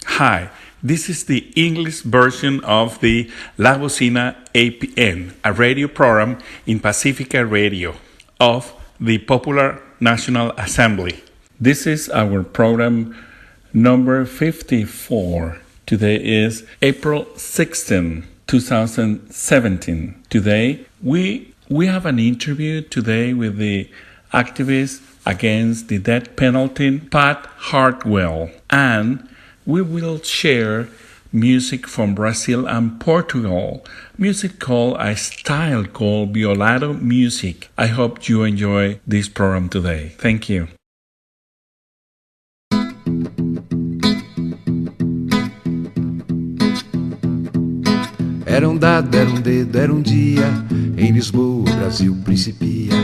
Hi, this is the English version of the La Bocina APN, a radio program in Pacifica Radio of the Popular National Assembly. This is our program number 54. Today is April 16, 2017. Today, we have an interview today with the activist against the death penalty, Pat Hartwell, and we will share music from Brazil and Portugal, music called a style called Violado music. I hope you enjoy this program today. Thank you. Era dado, era dedo, era dia, em Lisboa o Brasil principia.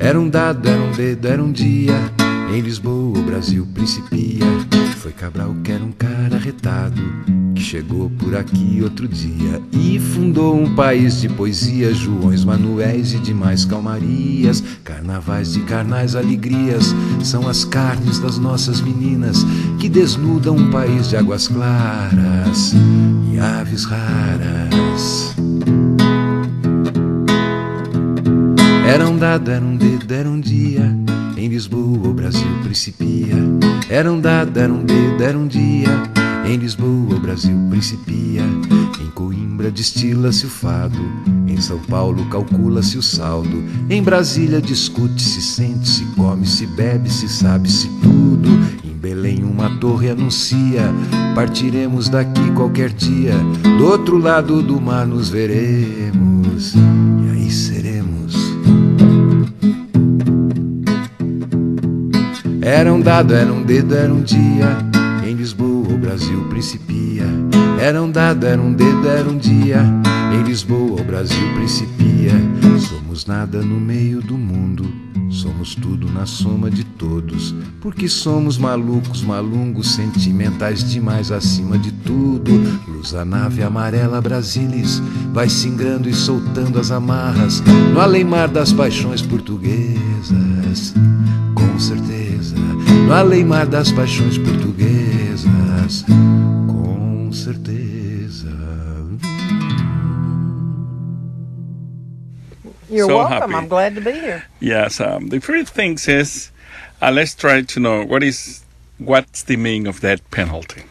Era dado, era dedo, era dia, em Lisboa o Brasil principia. Foi Cabral que era cara retado, que chegou por aqui outro dia e fundou país de poesia, Joões, Manuéis e demais calmarias. Carnavais de carnais alegrias são as carnes das nossas meninas que desnudam país de águas claras e aves raras. Era dado, era dedo, era dia, em Lisboa o Brasil principia. Era dado, era dedo, era dia, em Lisboa o Brasil principia. Em Coimbra destila-se o fado, em São Paulo calcula-se o saldo. Em Brasília discute-se, sente-se, come-se, bebe-se, sabe-se tudo. Em Belém uma torre anuncia, partiremos daqui qualquer dia. Do outro lado do mar nos veremos, e aí seremos. Era dado, era dedo, era dia, em Lisboa o Brasil principia. Era dado, era dedo, era dia, em Lisboa o Brasil principia. Somos nada no meio do mundo, somos tudo na soma de todos, porque somos malucos, malungos, sentimentais demais acima de tudo. Luz a nave amarela Brasilis vai singrando e soltando as amarras no além-mar das paixões portuguesas, com certeza, no além-mar das paixões portuguesas, com certeza. You're So welcome. happy. I'm glad to be here. Yes, the first thing is, let's try to know what's the meaning of death penalty.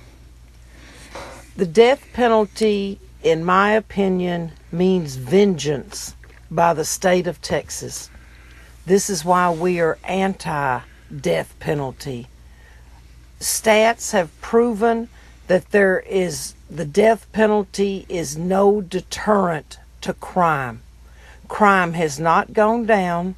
The death penalty, in my opinion, means vengeance by the state of Texas. This is why we are anti-death penalty. Stats have proven that the death penalty is no deterrent to crime. Crime has not gone down.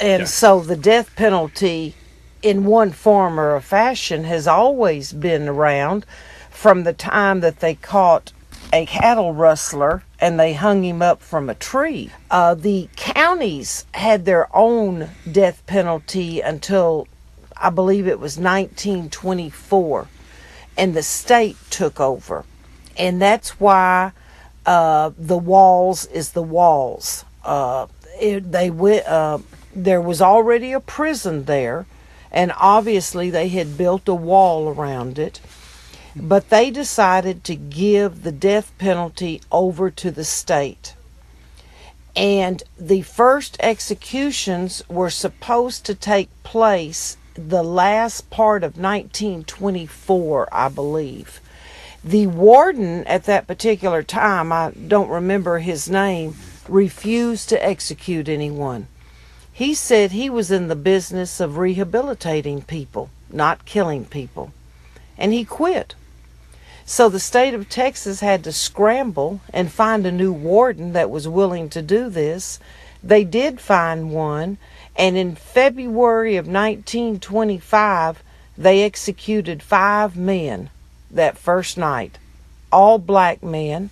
And so the death penalty, in one form or a fashion, has always been around from the time that they caught a cattle rustler and they hung him up from a tree. The counties had their own death penalty until, I believe it was 1924, and the state took over. And that's why the walls is the walls. There was already a prison there, and obviously they had built a wall around it. But they decided to give the death penalty over to the state. And the first executions were supposed to take place the last part of 1924, I believe. The warden at that particular time, I don't remember his name, refused to execute anyone. He said he was in the business of rehabilitating people, not killing people. And he quit. So the state of Texas had to scramble and find a new warden that was willing to do this. They did find one, and in February of 1925, they executed 5 men that first night, all black men.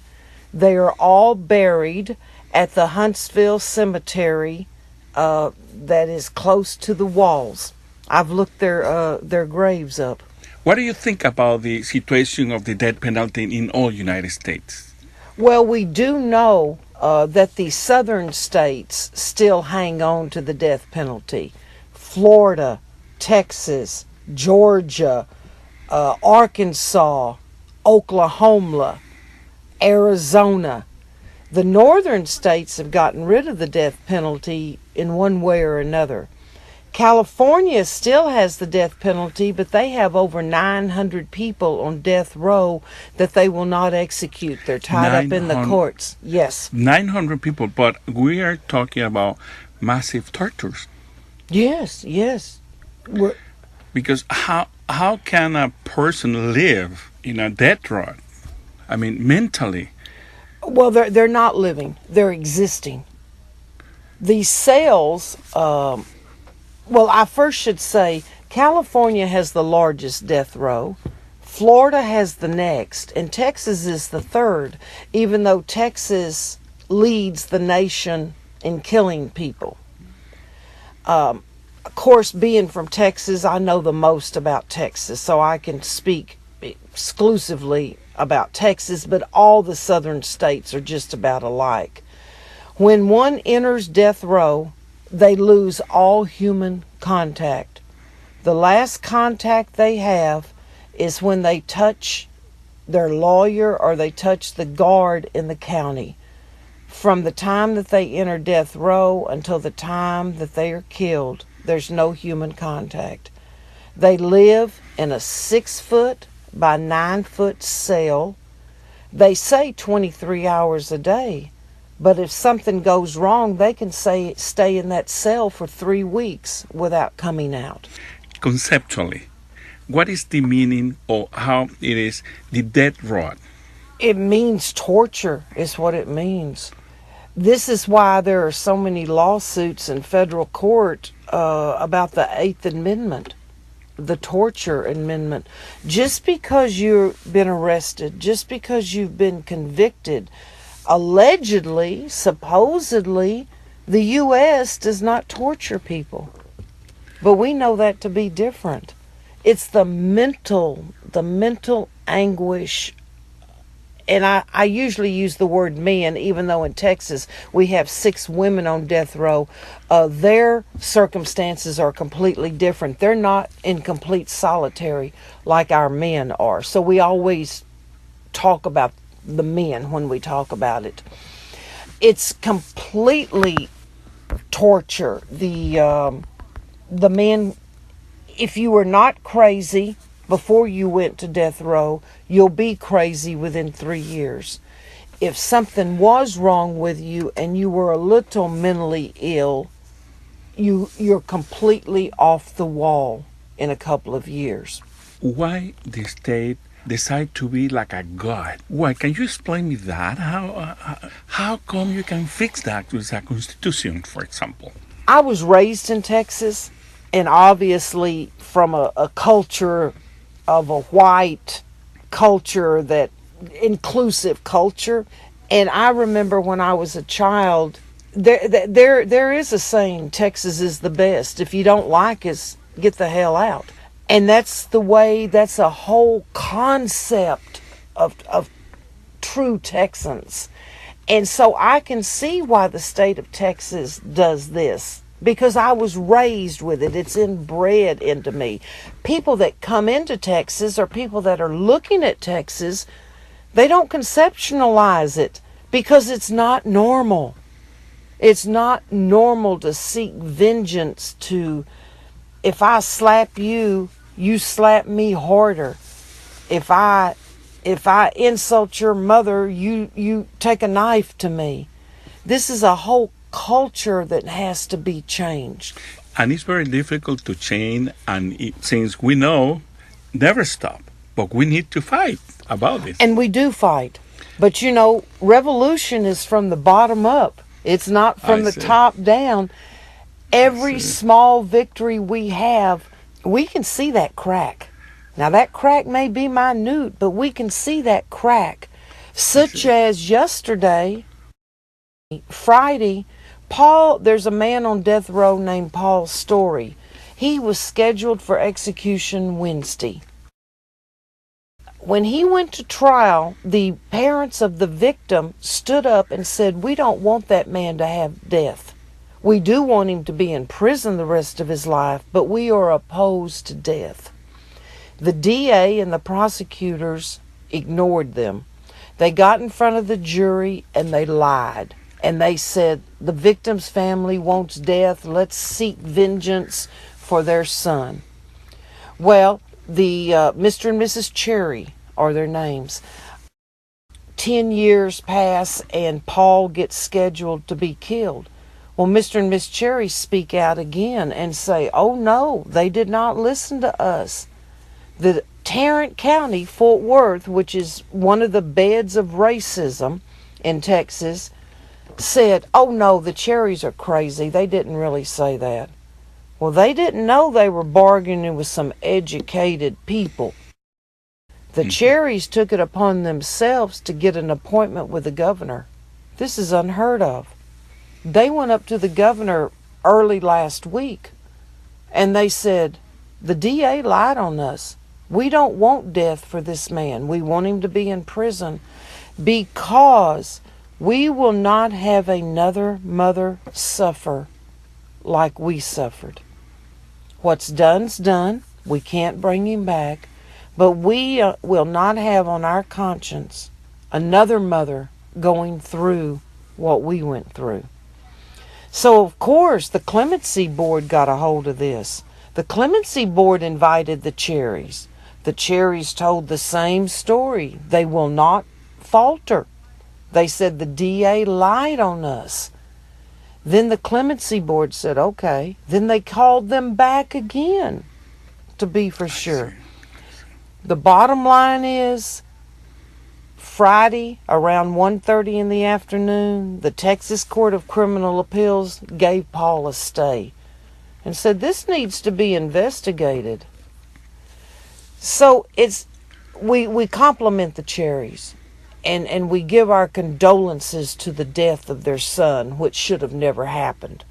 They are all buried at the Huntsville Cemetery that is close to the walls. I've looked their graves up. What do you think about the situation of the death penalty in all United States? Well, we do know that the southern states still hang on to the death penalty. Florida, Texas, Georgia, Arkansas, Oklahoma, Arizona. The northern states have gotten rid of the death penalty in one way or another. California still has the death penalty, but they have over 900 people on death row that they will not execute. They're tied up in the courts. Yes. 900 people, but we are talking about massive tortures. Yes, yes. Because how can a person live in a death row? I mean, mentally. Well, they're not living. They're existing. These cells... Well, I first should say California has the largest death row. Florida has the next, and Texas is the third, even though Texas leads the nation in killing people. Of course, being from Texas, I know the most about Texas, so I can speak exclusively about Texas, but all the southern states are just about alike. When one enters death row, they lose all human contact. The last contact they have is when they touch their lawyer or they touch the guard in the county. From the time that they enter death row until the time that they are killed, there's no human contact. They live in a 6-foot by 9-foot cell. They say 23 hours a day. But if something goes wrong, they can stay in that cell for 3 weeks without coming out. Conceptually, what is the meaning or how it is the death row? It means torture is what it means. This is why there are so many lawsuits in federal court about the 8th Amendment, the torture amendment. Just because you've been arrested, just because you've been convicted, allegedly, supposedly, the U.S. does not torture people. But we know that to be different. It's the mental anguish. And I usually use the word men, even though in Texas we have 6 women on death row. Their circumstances are completely different. They're not in complete solitary like our men are. So we always talk about the men when we talk about it. It's completely torture. The men, if you were not crazy before you went to death row, you'll be crazy within 3 years. If something was wrong with you and you were a little mentally ill, you're completely off the wall in a couple of years. Why the state decide to be like a god? Why? Can you explain me that? How come you can fix that with a constitution, for example? I was raised in Texas, and obviously from a culture of a white culture, that inclusive culture. And I remember when I was a child, there is a saying, Texas is the best. If you don't like us, get the hell out. And that's a whole concept of true Texans. And so I can see why the state of Texas does this, because I was raised with it. It's inbred into me. People that come into Texas or people that are looking at Texas, they don't conceptualize it because it's not normal. It's not normal to seek vengeance to, if I slap you, you slap me harder. If I insult your mother, you take a knife to me. This is a whole culture that has to be changed. And it's very difficult to change, and since we know, never stop. But we need to fight about this. And we do fight. But you know, revolution is from the bottom up. It's not from the top down. Every small victory we have, we can see that crack. Now that crack may be minute, but we can see that crack. Such as yesterday, Friday, there's a man on death row named Paul Story. He was scheduled for execution Wednesday. When he went to trial, the parents of the victim stood up and said, "We don't want that man to have death. We do want him to be in prison the rest of his life, but we are opposed to death." The DA and the prosecutors ignored them. They got in front of the jury and they lied. And they said, the victim's family wants death. Let's seek vengeance for their son. Well, the Mr. and Mrs. Cherry are their names. 10 years pass and Paul gets scheduled to be killed. Well, Mr. and Miss Cherry speak out again and say, oh no, they did not listen to us. The Tarrant County, Fort Worth, which is one of the beds of racism in Texas, said, oh no, the Cherries are crazy. They didn't really say that. Well, they didn't know they were bargaining with some educated people. The Cherries took it upon themselves to get an appointment with the governor. This is unheard of. They went up to the governor early last week and they said, the DA lied on us. We don't want death for this man. We want him to be in prison because we will not have another mother suffer like we suffered. What's done's done. We can't bring him back. But we will not have on our conscience another mother going through what we went through. So, of course, the Clemency Board got a hold of this. The Clemency Board invited the Cherries. The Cherries told the same story. They will not falter. They said the DA lied on us. Then the Clemency Board said, okay. Then they called them back again to be for sure. The bottom line is, Friday around 1:30 in the afternoon, the Texas Court of Criminal Appeals gave Paul a stay and said this needs to be investigated. So we compliment the Cherries and we give our condolences to the death of their son, which should have never happened.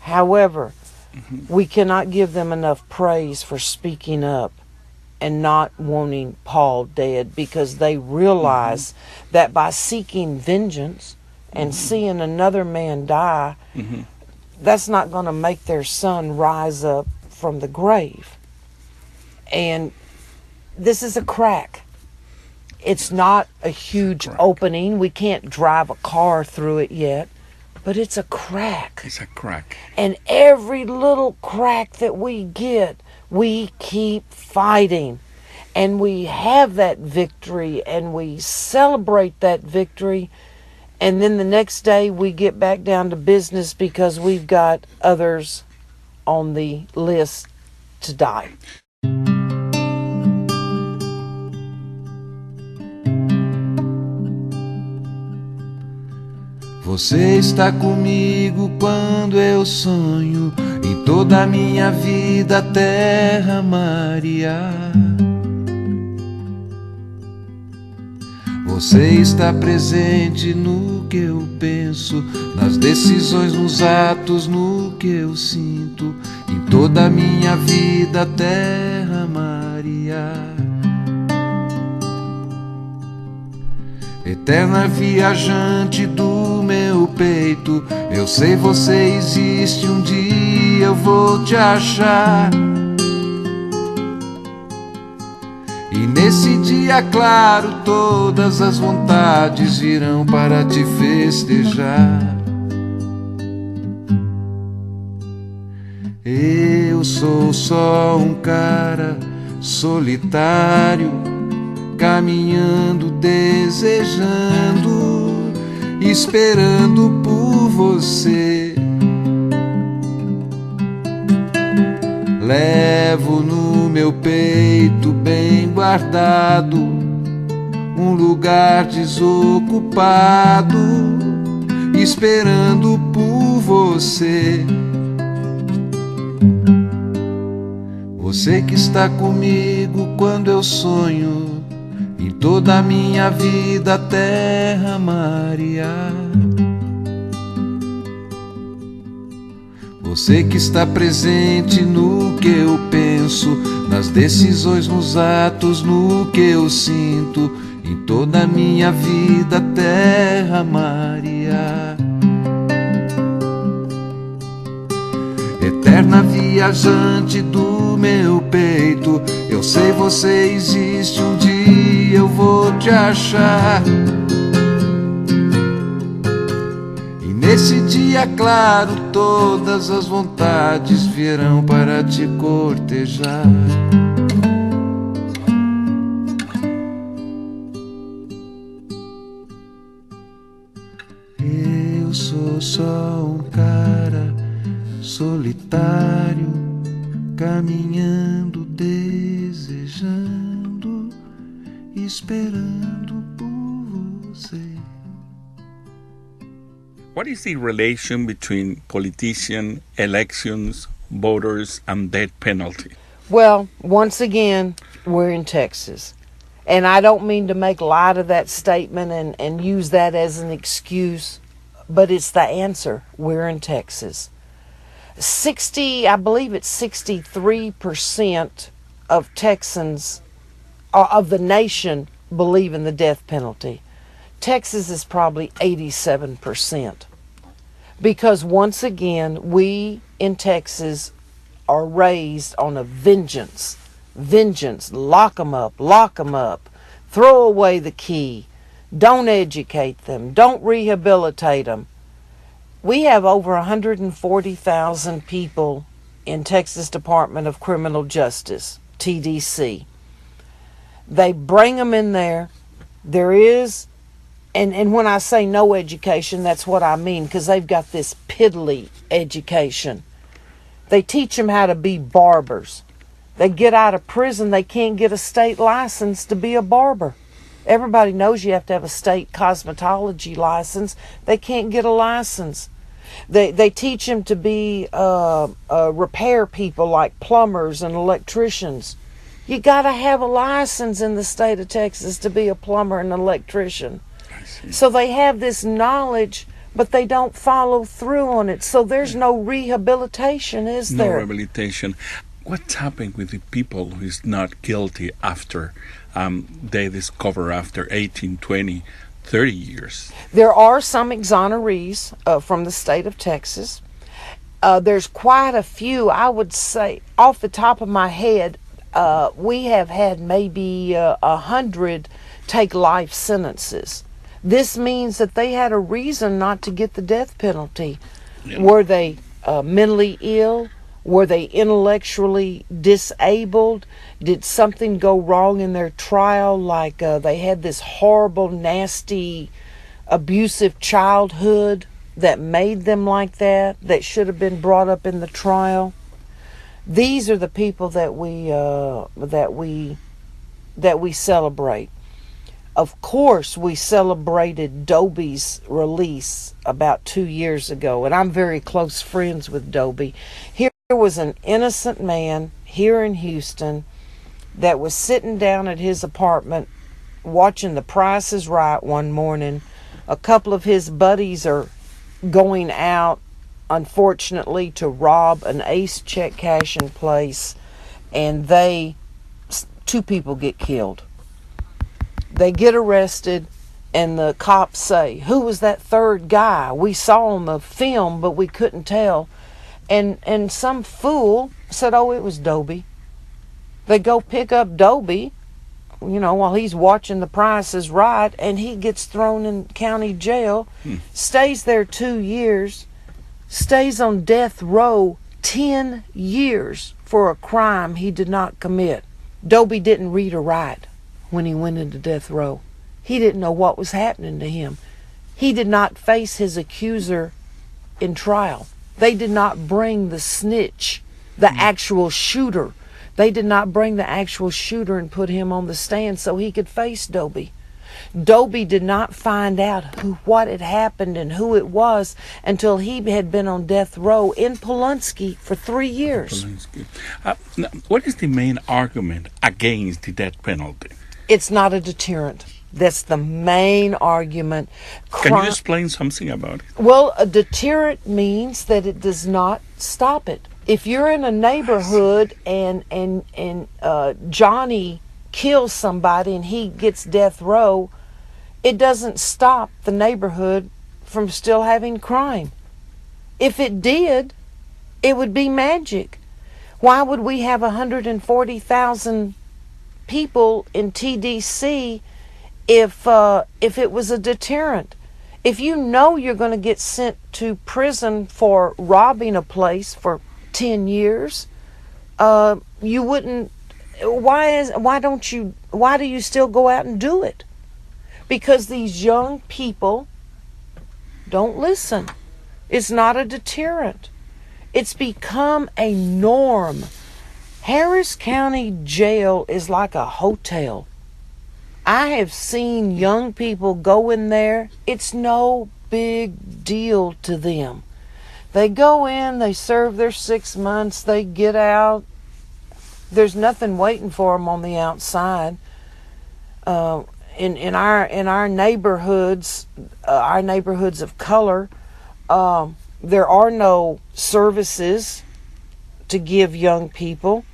However, we cannot give them enough praise for speaking up and not wanting Paul dead, because they realize that by seeking vengeance and seeing another man die, that's not going to make their son rise up from the grave. And this is a crack. It's not a huge opening. We can't drive a car through it yet, but it's a crack. It's a crack. And every little crack that we get, we keep fighting, and we have that victory, and we celebrate that victory, and then the next day we get back down to business because we've got others on the list to die. Você está comigo quando eu sonho em toda a minha vida, terra, mar e ar. Você está presente no que eu penso, nas decisões, nos atos, no que eu sinto, em toda a minha vida, terra, mar e ar. Eterna viajante do meu peito, eu sei você existe, um dia eu vou te achar. E nesse dia claro todas as vontades virão para te festejar. Eu sou só um cara solitário, caminhando, desejando, esperando por você. Levo no meu peito bem guardado um lugar desocupado, esperando por você. Você que está comigo quando eu sonho em toda a minha vida, terra, mar e ar. Você que está presente no que eu penso, nas decisões, nos atos, no que eu sinto, em toda a minha vida, terra, mar e ar. Eterna viajante do meu peito, eu sei você existe, um dia eu vou te achar. E nesse dia claro todas as vontades virão para te cortejar. Eu sou só um cara solitário, caminhando, desejando, esperando por você. What is the relation between politicians, elections, voters, and death penalty? Well, once again, we're in Texas. And I don't mean to make light of that statement and use that as an excuse, but it's the answer. We're in Texas. I believe it's 63% of Texans, of the nation, believe in the death penalty. Texas is probably 87%. Because once again, we in Texas are raised on a vengeance. Vengeance, lock them up, throw away the key, don't educate them, don't rehabilitate them. We have over 140,000 people in Texas Department of Criminal Justice, TDC. They bring them in there. There is, and when I say no education, that's what I mean, because they've got this piddly education. They teach them how to be barbers. They get out of prison, they can't get a state license to be a barber. Everybody knows you have to have a state cosmetology license. They can't get a license. They teach them to be repair people like plumbers and electricians. You got to have a license in the state of Texas to be a plumber and electrician. So they have this knowledge, but they don't follow through on it. So there's no rehabilitation, is there? No rehabilitation. What's happening with the people who is not guilty after they discover after 18, 20, 30 years? There are some exonerees from the state of Texas. There's quite a few. I would say, off the top of my head, we have had maybe 100 take life sentences. This means that they had a reason not to get the death penalty. Yeah. Were they mentally ill? Were they intellectually disabled? Did something go wrong in their trial, like they had this horrible, nasty, abusive childhood that made them like that should have been brought up in the trial? These are the people that we celebrate. Of course, we celebrated Dobie's release about 2 years ago, and I'm very close friends with Dobie. Here was an innocent man here in Houston that was sitting down at his apartment watching The Price is Right one morning. A couple of his buddies are going out, unfortunately, to rob an Ace check cashing place, and two people get killed. They get arrested, and the cops say, "Who was that third guy? We saw on the film, but we couldn't tell." And some fool said, "Oh, it was Dobie." They go pick up Dobie, while he's watching The Price is Right, and he gets thrown in county jail, stays there 2 years, stays on death row 10 years for a crime he did not commit. Dobie didn't read or write when he went into death row. He didn't know what was happening to him. He did not face his accuser in trial. They did not bring the snitch, the actual shooter. They did not bring the actual shooter and put him on the stand so he could face Dobie. Dobie did not find out what had happened and who it was until he had been on death row in Pulaski for 3 years. Now, what is the main argument against the death penalty? It's not a deterrent. That's the main argument. Can you explain something about it? Well, a deterrent means that it does not stop it. If you're in a neighborhood and Johnny kills somebody and he gets death row, it doesn't stop the neighborhood from still having crime. If it did, it would be magic. Why would we have 140,000 people in TDC if it was a deterrent. If you know you're going to get sent to prison for robbing a place for 10 years, you wouldn't. Why do you still go out and do it? Because these young people don't listen. It's not a deterrent. It's become a norm. Harris County Jail is like a hotel. I have seen young people go in there. It's no big deal to them. They go in, they serve their 6 months, they get out. There's nothing waiting for them on the outside. In our neighborhoods of color, there are no services to give young people.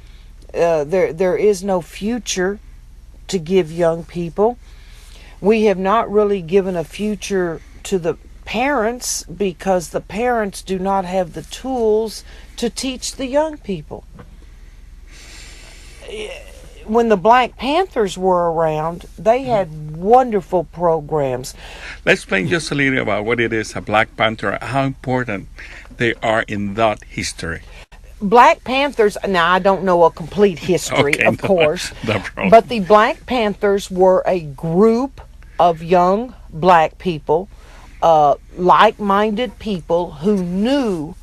There is no future to give young people. We have not really given a future to the parents because the parents do not have the tools to teach the young people. When the Black Panthers were around, they had wonderful programs. Let's explain just a little about what it is, a Black Panther, how important they are in that history. Black Panthers, now I don't know a complete history, Okay, of course, no problem. but the Black Panthers were a group of young black people, like-minded people who knew,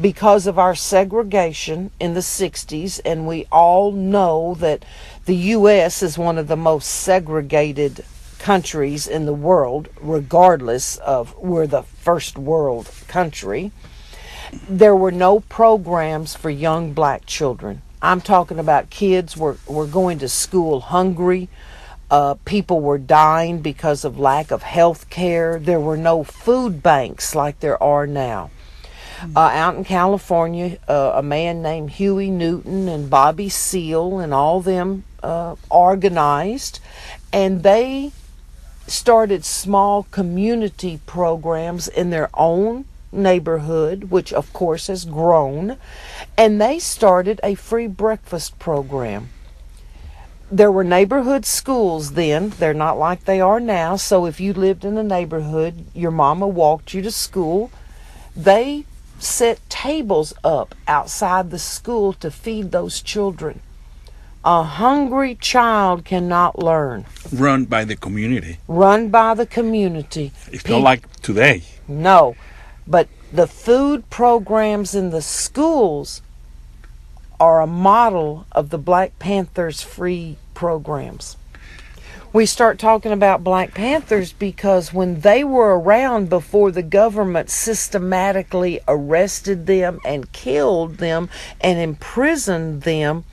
because of our segregation in the 60s, and we all know that the U.S. is one of the most segregated countries in the world, regardless of we're the first world country. There were no programs for young black children. I'm talking about kids were going to school hungry. People were dying because of lack of health care. There were no food banks like there are now. Out in California, a man named Huey Newton and Bobby Seale and all them organized, and they started small community programs in their own neighborhood, which of course has grown, and they started a free breakfast program. There were neighborhood schools then. They're not like they are now. So if you lived in a neighborhood, your mama walked you to school. They set tables up outside the school to feed those children. A hungry child cannot learn. Run by the community. Run by the community. It's not like today. No, but the food programs in the schools are a model of the Black Panthers' free programs. We start talking about Black Panthers because when they were around before the government systematically arrested them and killed them and imprisoned them,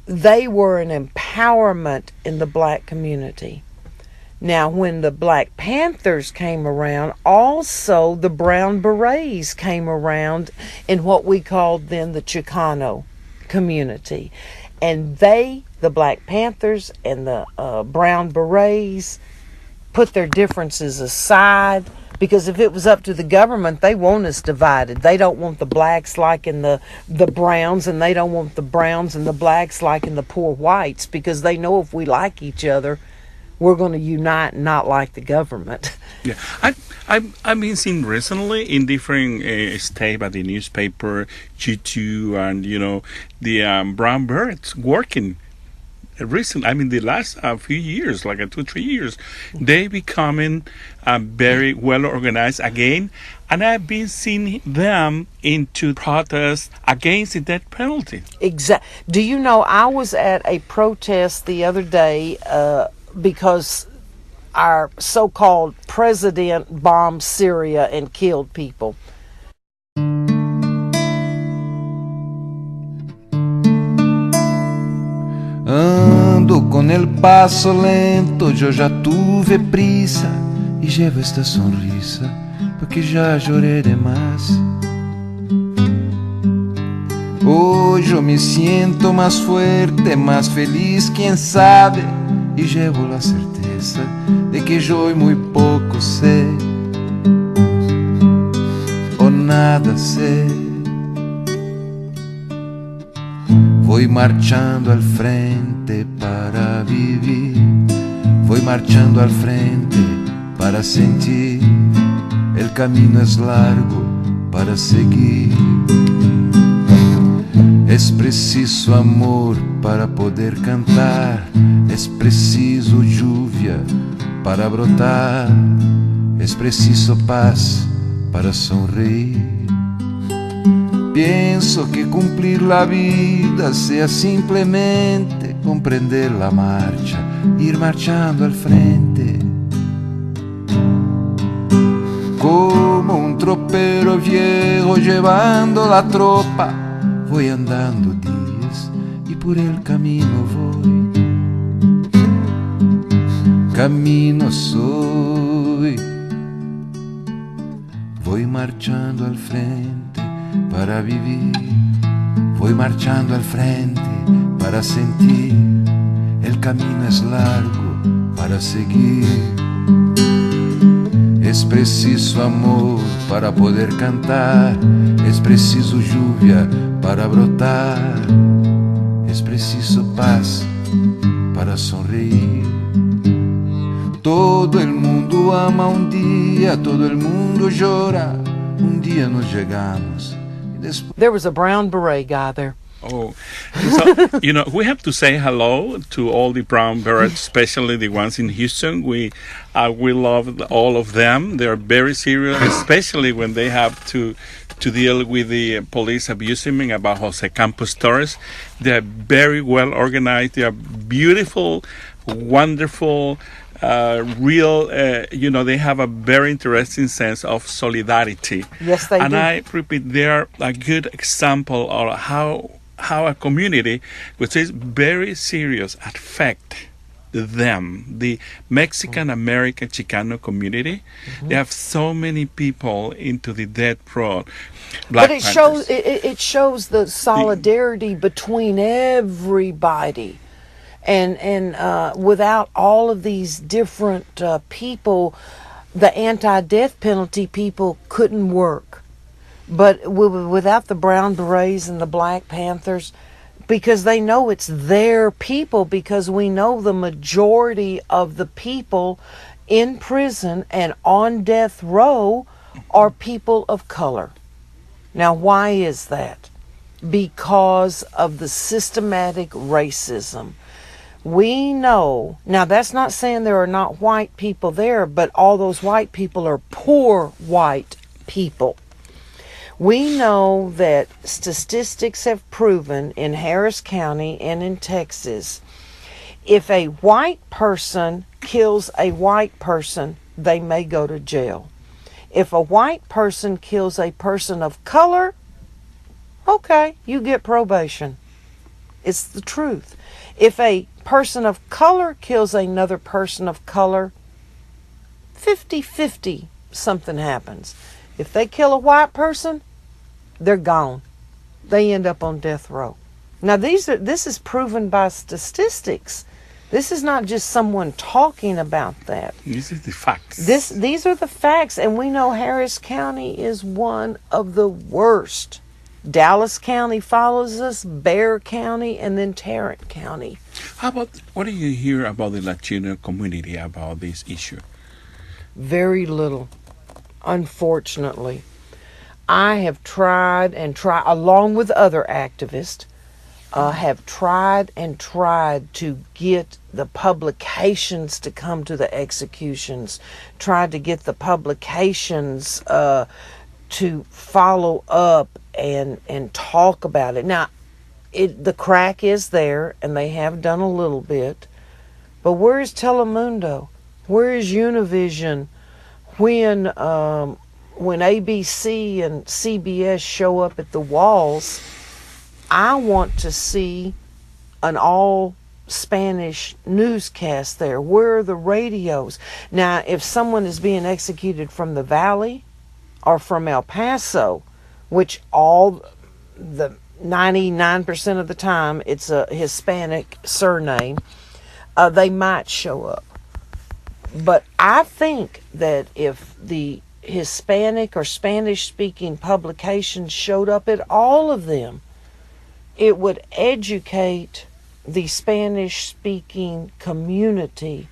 they were an empowerment in the black community. Now, when the Black Panthers came around, also the Brown Berets came around in what we called then the Chicano community. And they, the Black Panthers and the Brown Berets, put their differences aside, because if it was up to the government, they want us divided. They don't want the blacks liking the browns, and they don't want the browns and the blacks liking the poor whites, because they know if we like each other, we're going to unite and not like the government. Yeah, I've been seeing recently in different states by the newspaper, G2, and the brown birds working. The last few years, like 2-3 years, they becoming very well organized again, and I've been seeing them into protests against the death penalty. Exactly. Do you know, I was at a protest the other day because our so-called president bombed Syria and killed people. Ando con el paso lento, yo já tuve prisa e llevo esta sonrisa porque já chorei demais. Hoje eu me siento más fuerte, más feliz, quién sabe, y llevo la certeza de que yo muy poco sé o nada sé. Voy marchando al frente para vivir, voy voy marchando al frente para sentir, el camino es largo para seguir. Es preciso amor para poder cantar, es preciso lluvia para brotar, es preciso paz para sonreír. Pienso que cumplir la vida sea simplemente comprender la marcha, ir marchando al frente. Como un tropero viejo llevando la tropa, voy andando días y por el camino voy. Camino soy, voy marchando al frente para vivir, voy marchando al frente para sentir, el camino es largo para seguir. Es preciso amor para poder cantar, es preciso lluvia para brotar, es preciso paz para sonreír. Todo el mundo ama un día, todo el mundo llora, un día nos llegamos. There was a brown beret guy there. Oh, so, we have to say hello to all the brown berets, especially the ones in Houston. We love all of them. They're very serious, especially when they have to deal with the police abusing about Jose Campos Torres. They're very well organized. They are beautiful, wonderful, real, they have a very interesting sense of solidarity. Yes, they do. And I repeat, they are a good example of how a community which is very serious affect them. The Mexican American Chicano community, they have so many people into the death row. But it shows the solidarity between everybody. And without all of these different people, the anti-death penalty people couldn't work. But without the Brown Berets and the Black Panthers, because they know it's their people, because we know the majority of the people in prison and on death row are people of color. Now, why is that? Because of the systematic racism. We know, now that's not saying there are not white people there, but all those white people are poor white people. We know that statistics have proven in Harris County and in Texas, if a white person kills a white person, they may go to jail. If a white person kills a person of color, okay, you get probation. It's the truth. If a person of color kills another person of color, 50-50 something happens. If they kill a white person, they're gone. They end up on death row. Now this is proven by statistics. This is not just someone talking about that. This is the facts. These are the facts, and we know Harris County is one of the worst. Dallas County follows us, Bexar County, and then Tarrant County. What do you hear about the Latino community about this issue? Very little, unfortunately. I have tried, along with other activists, have tried to get the publications to come to the executions, tried to get the publications to follow up and talk about it. Now, the crack is there, and they have done a little bit, but where is Telemundo? Where is Univision when ABC and CBS show up at the walls? I want to see an all Spanish newscast there. Where are the radios? Now, if someone is being executed from the Valley or from El Paso, which all the 99% of the time it's a Hispanic surname, they might show up. But I think that if the Hispanic or Spanish-speaking publications showed up at all of them, it would educate the Spanish-speaking community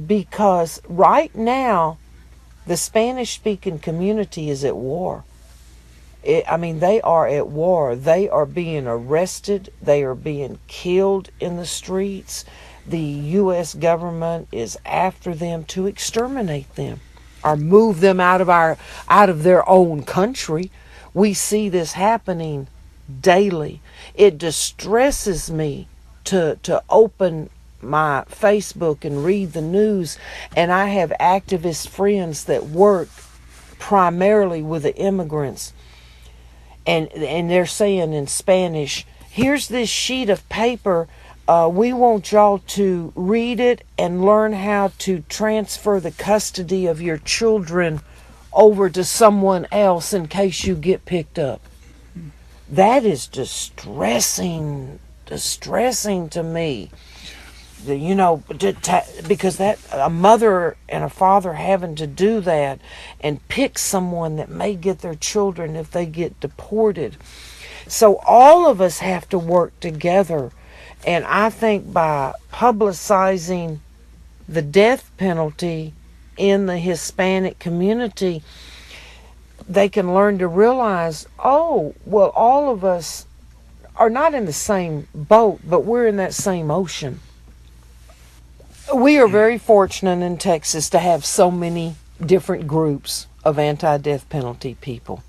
because right now the Spanish-speaking community is at war. They are at war. They are being arrested. They are being killed in the streets. The U.S. government is after them to exterminate them or move them out of their own country. We see this happening daily. It distresses me to open my Facebook and read the news, and I have activist friends that work primarily with the immigrants, and they're saying in Spanish, here's this sheet of paper, we want y'all to read it and learn how to transfer the custody of your children over to someone else in case you get picked up. That is distressing to me. Because that a mother and a father having to do that and pick someone that may get their children if they get deported. So all of us have to work together, and I think by publicizing the death penalty in the Hispanic community, they can learn to realize, all of us are not in the same boat, but we're in that same ocean. We are very fortunate in Texas to have so many different groups of anti-death penalty people.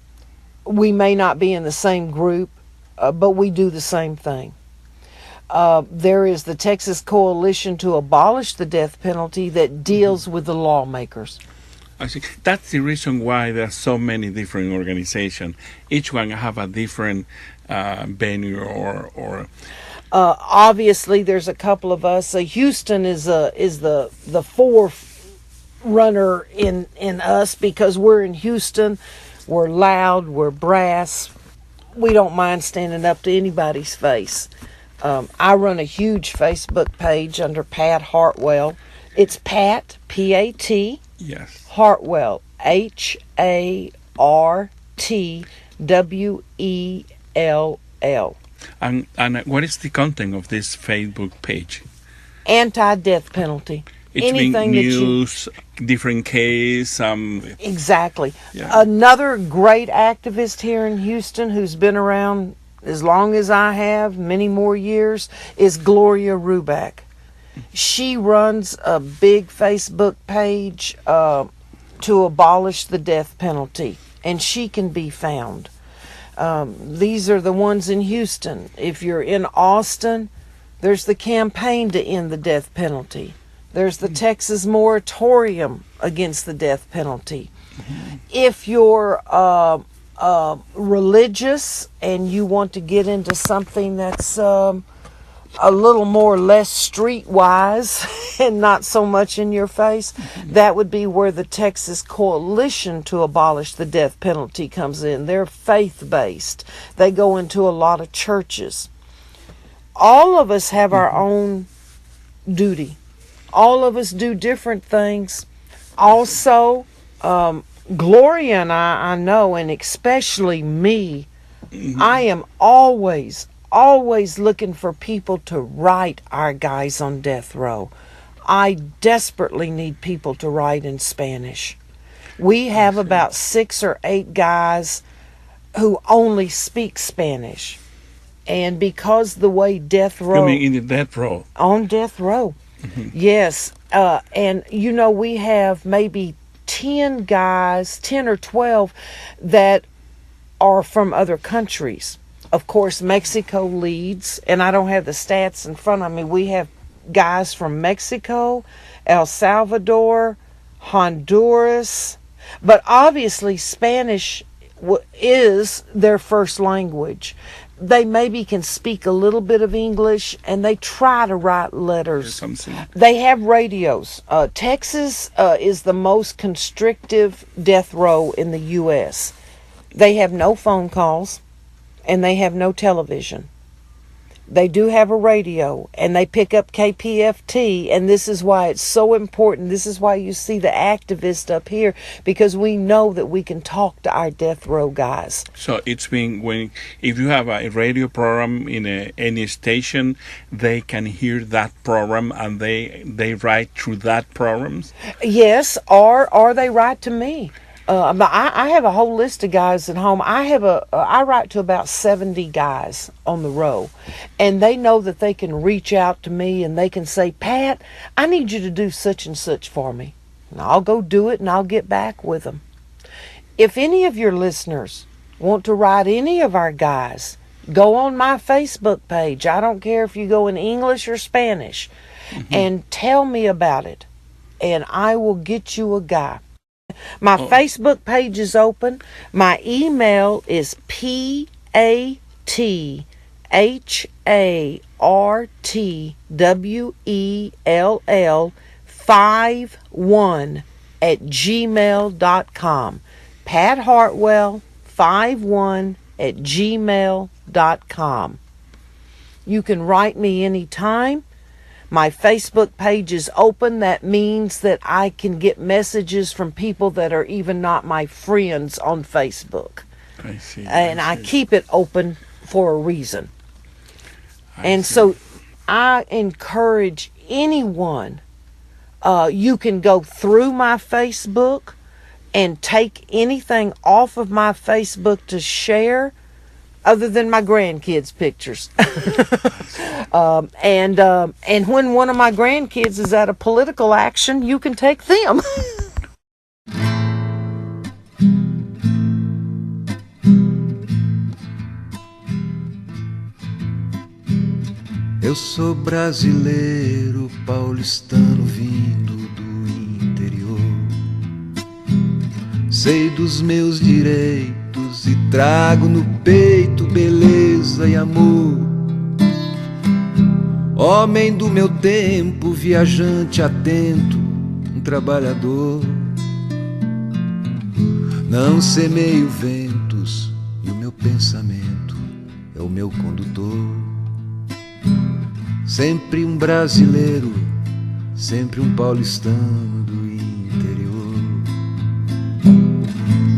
We may not be in the same group, but we do the same thing. There is the Texas Coalition to Abolish the Death Penalty that deals with the lawmakers. I see. That's the reason why there are so many different organizations. Each one have a different venue or obviously, there's a couple of us. Houston is the forerunner in us because we're in Houston. We're loud. We're brass. We don't mind standing up to anybody's face. I run a huge Facebook page under Pat Hartwell. It's Pat, P-A-T. Yes. Hartwell, Hartwell. And what is the content of this Facebook page? Anti-death penalty. It's Anything news, different case. Exactly. Yeah. Another great activist here in Houston who's been around as long as I have, many more years, is Gloria Ruback. She runs a big Facebook page to abolish the death penalty, and she can be found. These are the ones in Houston. If you're in Austin, there's the campaign to end the death penalty. There's the Texas moratorium against the death penalty. If you're religious and you want to get into something that's a little more less streetwise and not so much in your face, that would be where the Texas Coalition to Abolish the Death Penalty comes in. They're faith-based. They go into a lot of churches. All of us have our own duty. All of us do different things. Also, Gloria and I know, and especially me, I am always looking for people to write our guys on death row. I desperately need people to write in Spanish. We have about 6 or 8 guys who only speak Spanish. And because the way death row... You mean in the death row? On death row. Yes. And, we have maybe 10 guys, 10 or 12, that are from other countries. Of course, Mexico leads, and I don't have the stats in front of me. We have guys from Mexico, El Salvador, Honduras, but obviously Spanish is their first language. They maybe can speak a little bit of English, and they try to write letters. They have radios. Texas is the most constrictive death row in the U.S. They have no phone calls, and they have no television. They do have a radio, and they pick up KPFT, and this is why it's so important. This is why you see the activists up here, because we know that we can talk to our death row guys. So it's been if you have a radio program in any station, they can hear that program and they write through that programs? Yes, or they write to me. I have a whole list of guys at home. I write to about 70 guys on the row, and they know that they can reach out to me and they can say, Pat, I need you to do such and such for me. And I'll go do it and I'll get back with them. If any of your listeners want to write any of our guys, go on my Facebook page. I don't care if you go in English or Spanish, and tell me about it, and I will get you a guy. My Facebook page is open. My email is pathartwell51@gmail.com. Pat Hartwell 51@gmail.com. You can write me anytime. My Facebook page is open. That means that I can get messages from people that are even not my friends on Facebook. I see. And I keep it open for a reason. So I encourage anyone, you can go through my Facebook and take anything off of my Facebook to share, other than my grandkids' pictures. And when one of my grandkids is at a political action, you can take them. Eu sou brasileiro, paulistano vindo do interior. Sei dos meus direitos e trago no peito beleza e amor. Homem do meu tempo, viajante atento, um trabalhador. Não semeio ventos e o meu pensamento é o meu condutor. Sempre um brasileiro, sempre um paulistano do interior.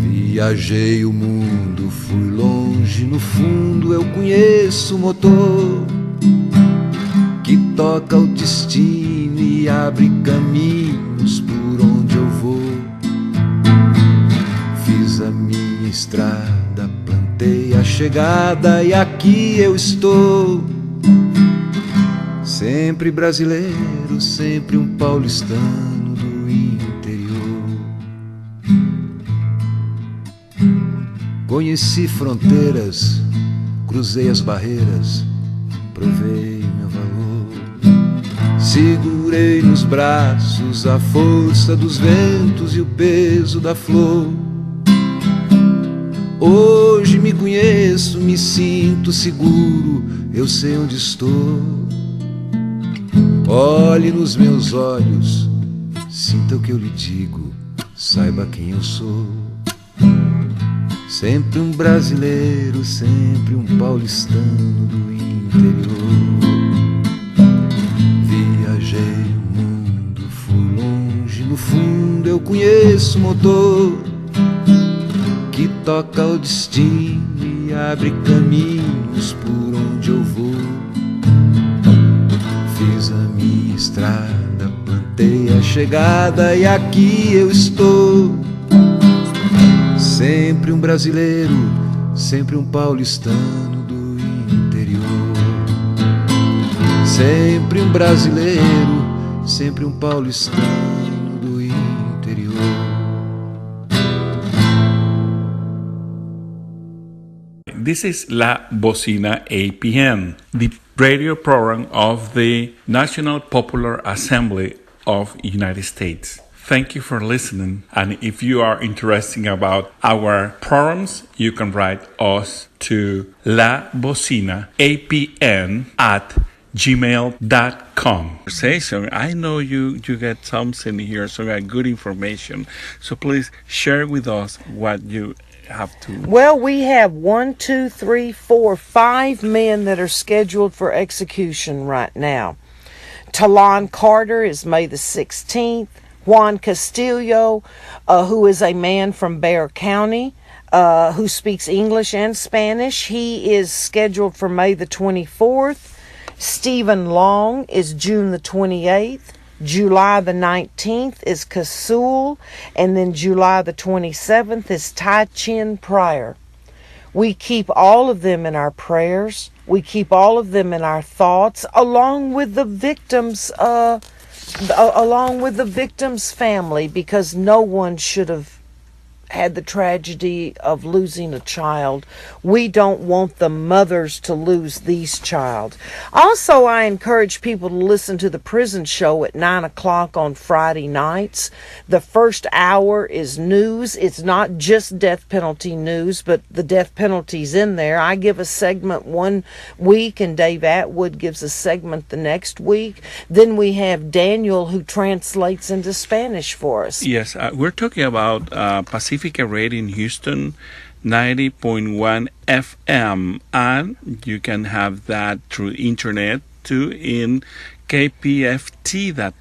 Viajei o mundo, fui longe, no fundo eu conheço o motor que toca o destino e abre caminhos por onde eu vou. Fiz a minha estrada, plantei a chegada e aqui eu estou. Sempre brasileiro, sempre um paulistano do interior. Conheci fronteiras, cruzei as barreiras, provei meu valor. Segurei nos braços a força dos ventos e o peso da flor. Hoje me conheço, me sinto seguro, eu sei onde estou. Olhe nos meus olhos, sinta o que eu lhe digo, saiba quem eu sou. Sempre um brasileiro, sempre um paulistano do interior. Viajei o mundo, fui longe, no fundo eu conheço o motor que toca o destino e abre caminhos por onde eu vou. Fiz a minha estrada, plantei a chegada e aqui eu estou. Sempre um brasileiro, sempre um paulistano do interior. Sempre um brasileiro, sempre um paulistano do interior. This is La Bocina APN, the radio program of the National Popular Assembly of the United States. Thank you for listening, and if you are interested about our programs, you can write us to labocinaapn@gmail.com. I know you get something here, so got good information. So please share with us what you have to? Well, we have 5 men that are scheduled for execution right now. Talon Carter is May the 16th. Juan Castillo, who is a man from Bexar County, who speaks English and Spanish, he is scheduled for May the 24th. Stephen Long is June the 28th. July the 19th is Kasul, and then July the 27th is Tai Chin Pryor. We keep all of them in our prayers. We keep all of them in our thoughts, along with the victims' family, because no one should have had the tragedy of losing a child. We don't want the mothers to lose these child. Also, I encourage people to listen to the prison show at 9 o'clock on Friday nights. The first hour is news. It's not just death penalty news, but the death penalty's in there. I give a segment one week, and Dave Atwood gives a segment the next week. Then we have Daniel, who translates into Spanish for us. Yes, we're talking about Pacific Radio in Houston, 90.1 FM, and you can have that through internet too in kpft.org.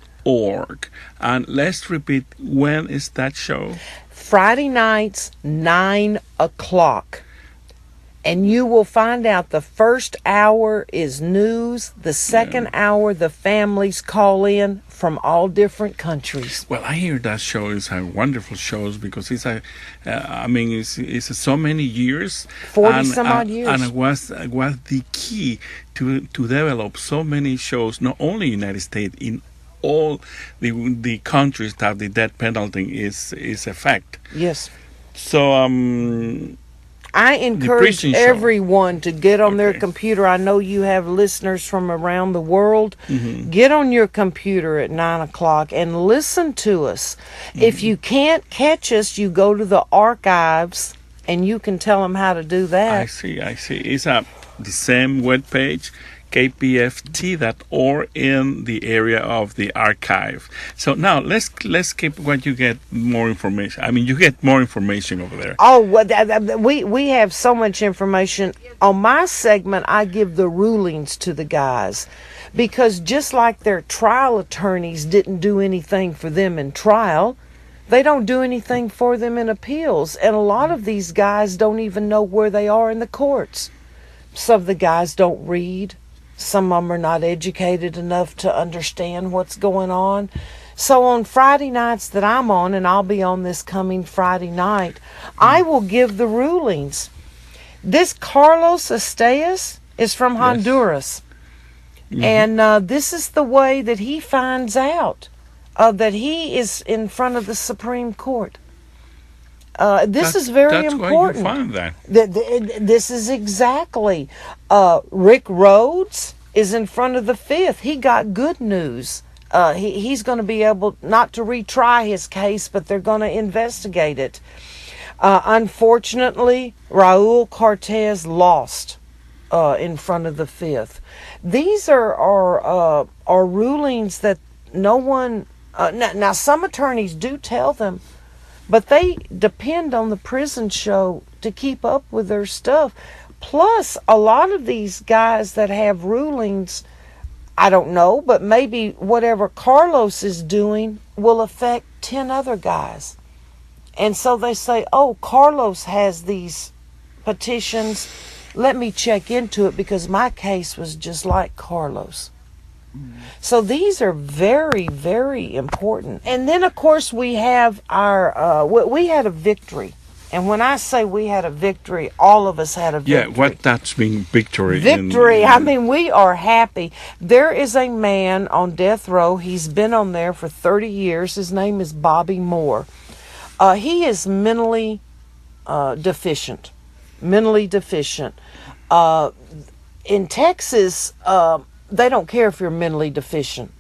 And let's repeat, when is that show? Friday nights, 9 o'clock. And you will find out the first hour is news. The second hour, the families call in from all different countries. Well, I hear that show is a wonderful show because it's it's so many years. 40 some odd years. And it was the key to develop so many shows, not only in the United States, in all the countries that the death penalty is a fact. Yes. So, I encourage everyone to get on their computer. I know you have listeners from around the world. Mm-hmm. Get on your computer at 9 o'clock and listen to us. Mm-hmm. If you can't catch us, you go to the archives and you can tell them how to do that. I see. It's the same webpage, kpft.org, in the area of the archive. So now let's keep what you get more information. I mean, you get more information over there. Oh, well, we have so much information. On my segment, I give the rulings to the guys, because just like their trial attorneys didn't do anything for them in trial, they don't do anything for them in appeals. And a lot of these guys don't even know where they are in the courts. Some of the guys don't read. Some of them are not educated enough to understand what's going on. So on Friday nights that I'm on, and I'll be on this coming Friday night, I will give the rulings. This Carlos Estes is from Honduras. Mm-hmm. And this is the way that he finds out that he is in front of the Supreme Court. This is very important. That's why you find that. This is exactly. Rick Rhodes is in front of the Fifth. He got good news. He's going to be able not to retry his case, but they're going to investigate it. Unfortunately, Raul Cortez lost in front of the Fifth. These are rulings that no one. Now, some attorneys do tell them, but they depend on the prison show to keep up with their stuff. Plus, a lot of these guys that have rulings, I don't know, but maybe whatever Carlos is doing will affect 10 other guys. And so they say, oh, Carlos has these petitions. Let me check into it because my case was just like Carlos. So these are very, very important. And then, of course, we have our, we had a victory. And when I say we had a victory, all of us had a victory. Yeah, what that's mean, victory? Victory. I mean, we are happy. There is a man on death row. He's been on there for 30 years. His name is Bobby Moore. He is mentally deficient. In Texas, they don't care if you're mentally deficient.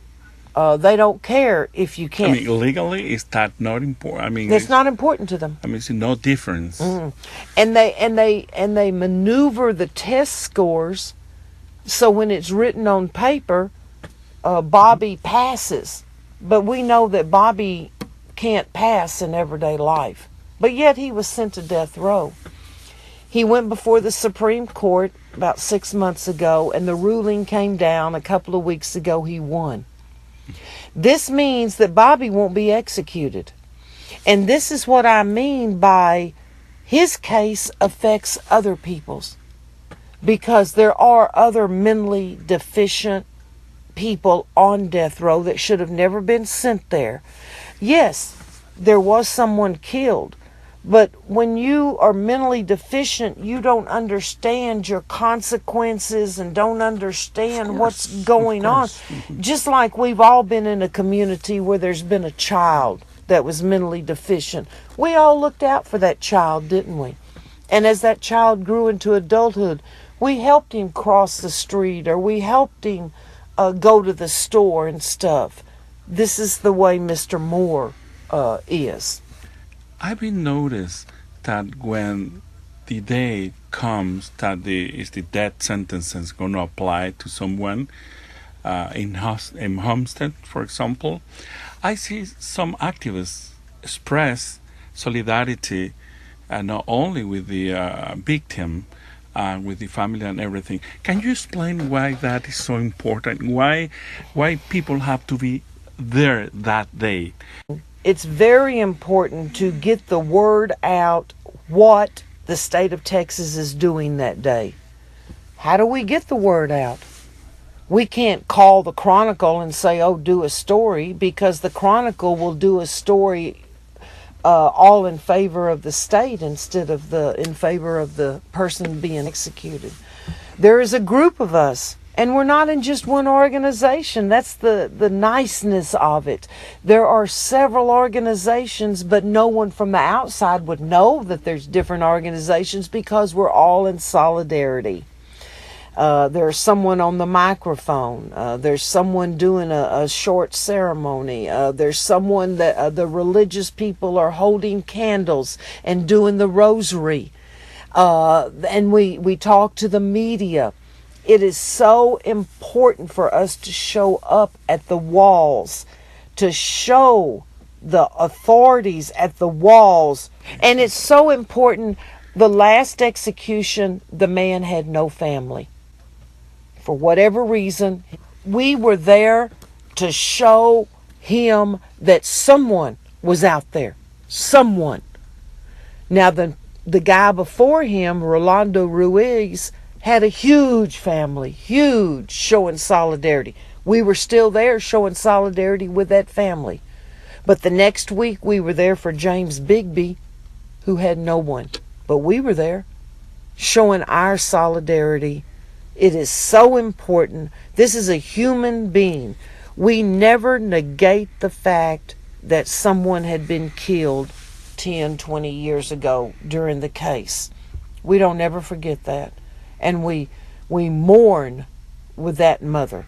They don't care if you can't. I mean, legally, is that not important? I mean, it's not important to them. I mean, it's no difference. Mm-hmm. And they maneuver the test scores so when it's written on paper, Bobby passes. But we know that Bobby can't pass in everyday life. but yet he was sent to death row. He went before the Supreme Court about 6 months ago, and the ruling came down a couple of weeks ago. He won. This means that Bobby won't be executed. And this is what I mean by his case affects other people's. Because there are other mentally deficient people on death row that should have never been sent there. Yes, there was someone killed. But when you are mentally deficient, you don't understand your consequences and don't understand what's going on. Just like we've all been in a community where there's been a child that was mentally deficient. We all looked out for that child, didn't we? And as that child grew into adulthood, we helped him cross the street, or we helped him go to the store and stuff. This is the way Mr. Moore is. I've been noticed that when the day comes that the death sentence is going to apply to someone in Homestead, for example, I see some activists express solidarity not only with the victim, with the family and everything. Can you explain why that is so important? Why people have to be there that day? It's very important to get the word out what the state of Texas is doing that day. How do we get the word out? We can't call the Chronicle and say, oh, do a story, because the Chronicle will do a story all in favor of the state instead of in favor of the person being executed. There is a group of us, and we're not in just one organization. That's the niceness of it. There are several organizations, but no one from the outside would know that there's different organizations because we're all in solidarity. There's someone on the microphone. There's someone doing a short ceremony. There's someone that the religious people are holding candles and doing the rosary. And we talk to the media. It is so important for us to show up at the walls, to show the authorities at the walls. And it's so important. The last execution, the man had no family. For whatever reason, we were there to show him that someone was out there. Someone. Now, the guy before him, Rolando Ruiz, had a huge family, huge, showing solidarity. We were still there showing solidarity with that family. But the next week we were there for James Bigby, who had no one. But we were there showing our solidarity. It is so important. This is a human being. We never negate the fact that someone had been killed 10, 20 years ago during the case. We don't ever forget that. And we mourn with that mother.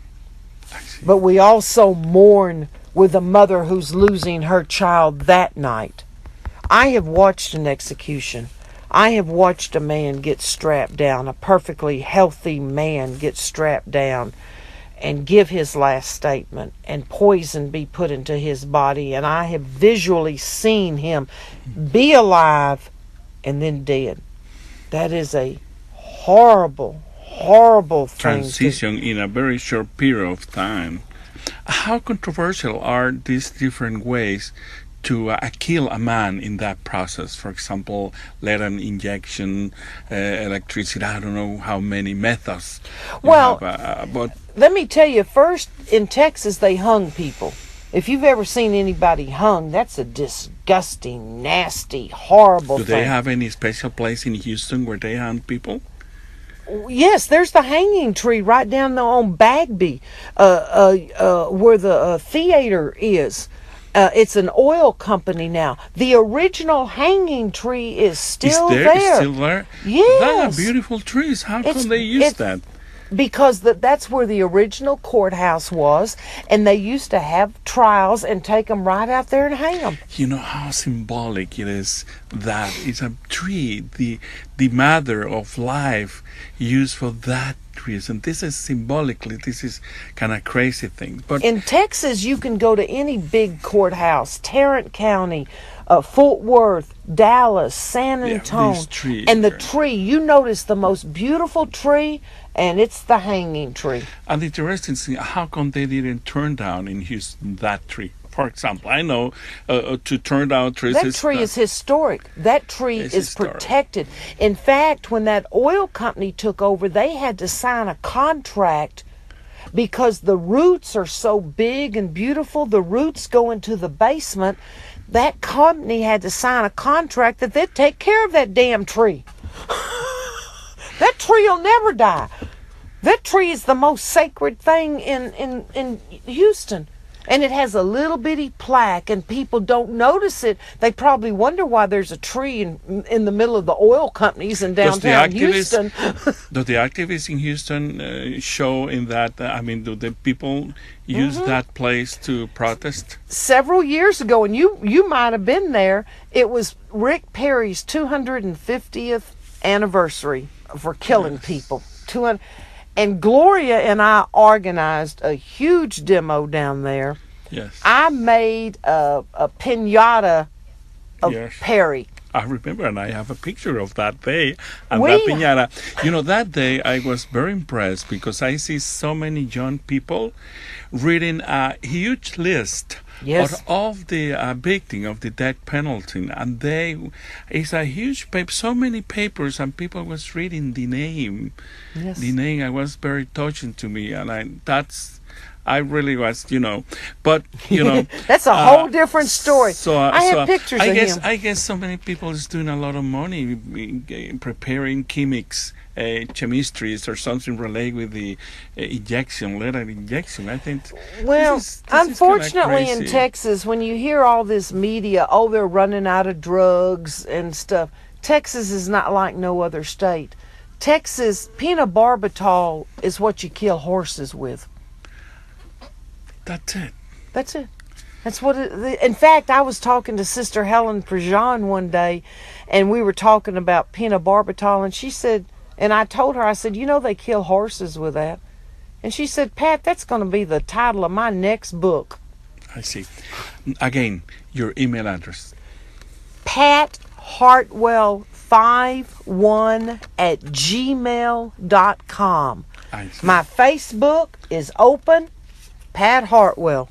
But we also mourn with the mother who's losing her child that night. I have watched an execution. I have watched a man get strapped down, a perfectly healthy man get strapped down and give his last statement, and poison be put into his body. And I have visually seen him be alive and then dead. That is a horrible, horrible thing. Transition in a very short period of time. How controversial are these different ways to kill a man in that process? For example, lethal injection, electricity, I don't know how many methods. Well, but let me tell you, first, in Texas, they hung people. If you've ever seen anybody hung, that's a disgusting, nasty, horrible thing. Do they have any special place in Houston where they hang people? Yes, there's the hanging tree right down there on Bagby, where the theater is. It's an oil company now. The original hanging tree is still there. It's still there? Yes. Those are beautiful trees. How come they use that? Because that's where the original courthouse was, and they used to have trials and take them right out there and hang them. You know how symbolic it is that it's a tree, the mother of life, used for that trees, and this is symbolically, this is kind of crazy thing. But in Texas, you can go to any big courthouse, Tarrant County, Fort Worth, Dallas, San Antonio, and the tree, you notice the most beautiful tree, and it's the hanging tree. And interesting thing, how come they didn't turn down in Houston that tree? For example, I know to turn down trees. That tree is historic. That tree is protected. In fact, when that oil company took over, they had to sign a contract because the roots are so big and beautiful. The roots go into the basement. That company had to sign a contract that they'd take care of that damn tree. That tree will never die. That tree is the most sacred thing in Houston. And it has a little bitty plaque, and people don't notice it. They probably wonder why there's a tree in the middle of the oil companies in downtown Houston. Do the activists in Houston show in that? Do the people use that place to protest? Several years ago, and you might have been there, it was Rick Perry's 250th anniversary for killing people. And Gloria and I organized a huge demo down there. Yes. I made a piñata of Perry. I remember, and I have a picture of that day and that piñata. That day I was very impressed because I see so many young people reading a huge list of the victim of the death penalty, and it's a huge paper, so many papers, and people was reading the name. Yes. The name, I was very touching to me, and I really was, but that's a whole different story. I have pictures of him. I guess so many people is doing a lot of money preparing chemics, chemistries or something related with the lead injection. I think. Well, this unfortunately, in Texas, when you hear all this media, they're running out of drugs and stuff. Texas is not like no other state. Texas, phenobarbital is what you kill horses with. That's it. That's it. That's what it. In fact, I was talking to Sister Helen Prejean one day, and we were talking about phenobarbital, and she said, and I told her, I said, they kill horses with that. And she said, Pat, that's going to be the title of my next book. I see. Again, your email address. Pat Hartwell 51@gmail.com. My Facebook is open. Pat Hartwell.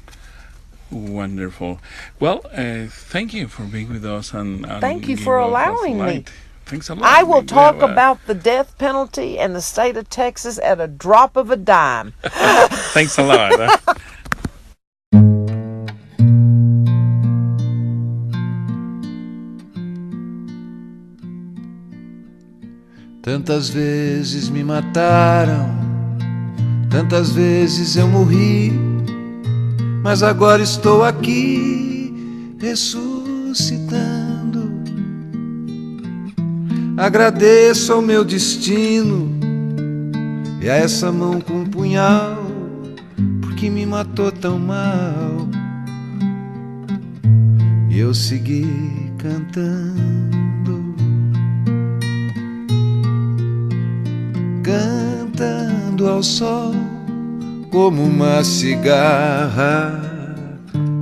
Wonderful. Well, thank you for being with us. And thank you for allowing me. Thanks a lot. I will talk about the death penalty and the state of Texas at a drop of a dime. Thanks a lot. Tantas vezes me mataram, tantas vezes eu morri, mas agora estou aqui ressuscitando. Agradeço ao meu destino e a essa mão com um punhal, porque me matou tão mal. E eu segui cantando, cantando ao sol como uma cigarra,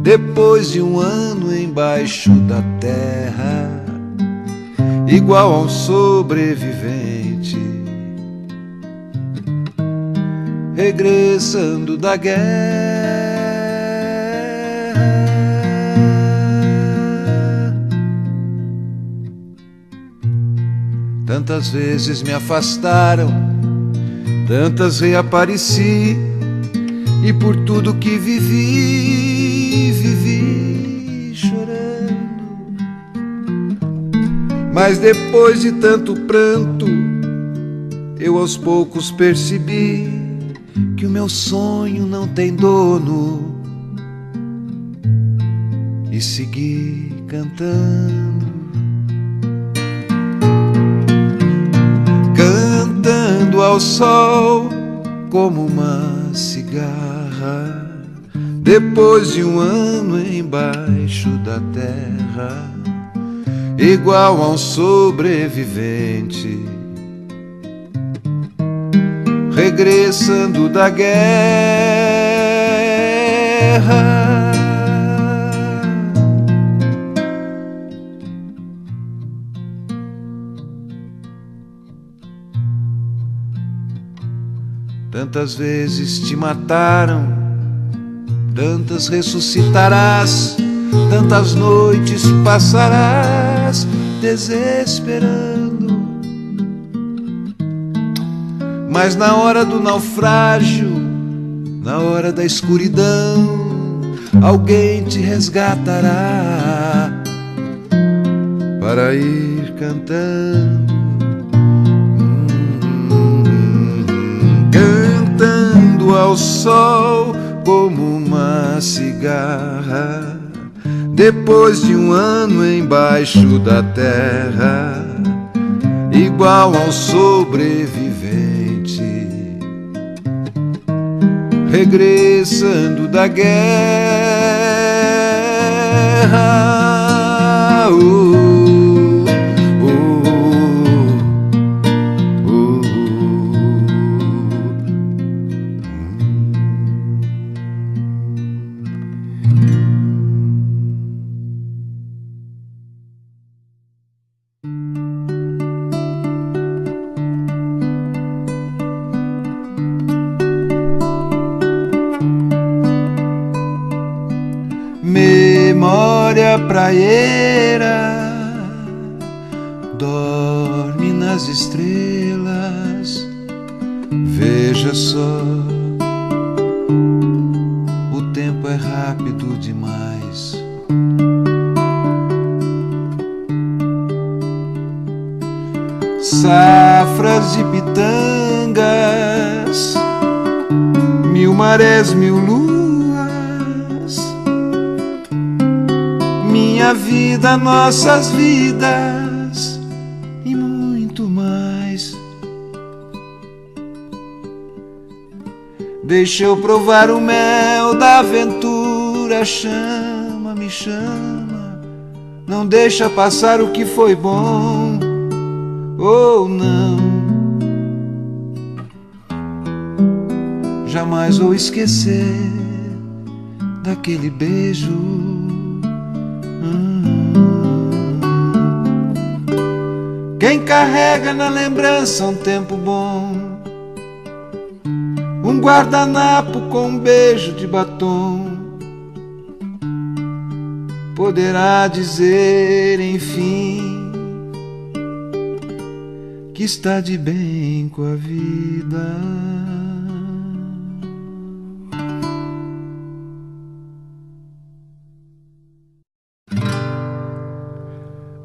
depois de um ano embaixo da terra, igual a um sobrevivente, regressando da guerra. Tantas vezes me afastaram, tantas reapareci, e por tudo que vivi chorando. Mas depois de tanto pranto, eu aos poucos percebi que o meu sonho não tem dono, e segui cantando, cantando ao sol como uma cigarra, depois de um ano embaixo da terra, igual a um sobrevivente, regressando da guerra. Tantas vezes te mataram, tantas ressuscitarás, tantas noites passarás desesperando. Mas na hora do naufrágio, na hora da escuridão, alguém te resgatará para ir cantando. Cantando ao sol como uma cigarra, depois de um ano embaixo da terra, igual ao sobrevivente, regressando da guerra. Memória praieira dorme nas estrelas. Veja só, o tempo é rápido demais. Safras de pitangas, mil marés, mil luas, minha vida, nossas vidas e muito mais. Deixa eu provar o mel da aventura. Chama, me chama, não deixa passar o que foi bom ou não. Jamais vou esquecer daquele beijo. Quem carrega na lembrança um tempo bom, um guardanapo com um beijo de batom, poderá dizer, enfim, que está de bem com a vida.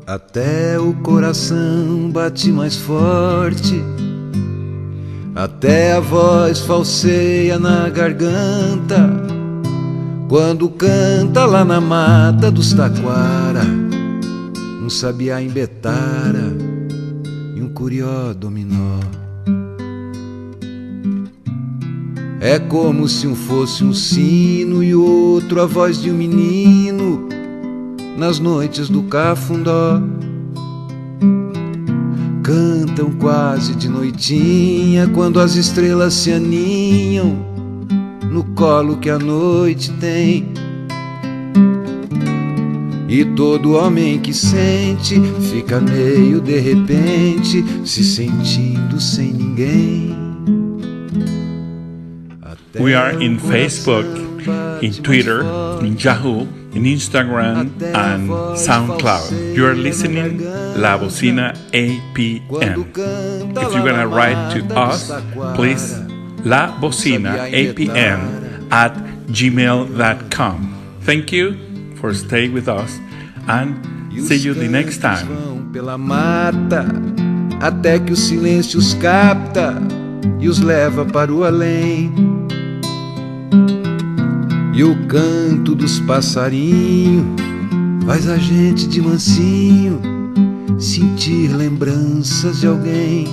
Até o coração bate mais forte, até a voz falseia na garganta, quando canta lá na mata dos taquara, um sabiá em betara e um curió dominó. É como se um fosse um sino e o outro a voz de um menino nas noites do cafundó. Cantam quase de noitinha, quando as estrelas se aninham no colo que a noite tem. E todo homem que sente fica meio de repente, se sentindo sem ninguém. We are in Facebook, in Twitter, in Yahoo, in Instagram, and SoundCloud. You are listening La Bocina APN. If you're gonna write to us, please La Bocina APN at gmail.com. Thank you for staying with us and see you the next time. Pela mata, até que o silêncio os capta e os leva para o além. E o canto dos passarinhos faz a gente de mansinho sentir lembranças de alguém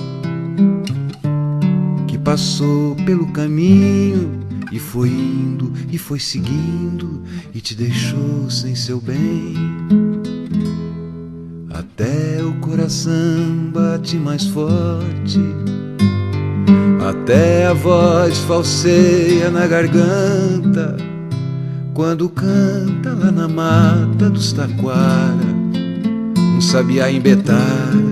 que passou pelo caminho e foi indo e foi seguindo e te deixou sem seu bem. Até o coração bate mais forte, Até a voz falseia na garganta quando canta lá na mata dos taquara, um sabiá embetara